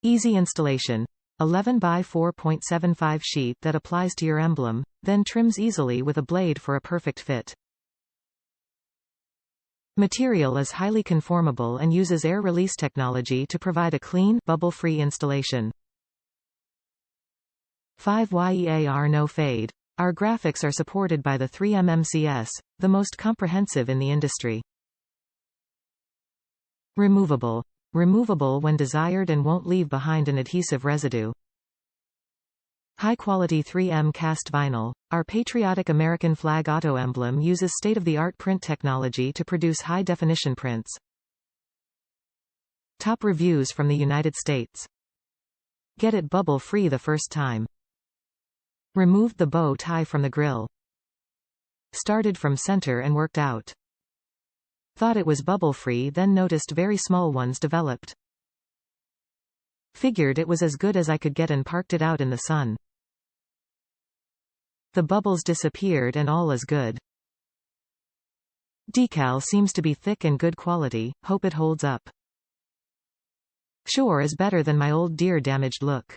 Easy installation. 11 by 4.75 sheet that applies to your emblem, then trims easily with a blade for a perfect fit. Material is highly conformable and uses air release technology to provide a clean, bubble-free installation. 5 YEAR no fade. Our graphics are supported by the 3M MCS, the most comprehensive in the industry. Removable. Removable when desired and won't leave behind an adhesive residue. High-quality 3M cast vinyl. Our patriotic American flag auto emblem uses state-of-the-art print technology to produce high-definition prints. Top reviews from the United States. Get it bubble-free the first time. Removed the bow tie from the grill. Started from center and worked out. Thought it was bubble-free, then noticed very small ones developed. Figured it was as good as I could get and parked it out in the sun. The bubbles disappeared and all is good. Decal seems to be thick and good quality, hope it holds up. Sure is better than my old dear damaged look.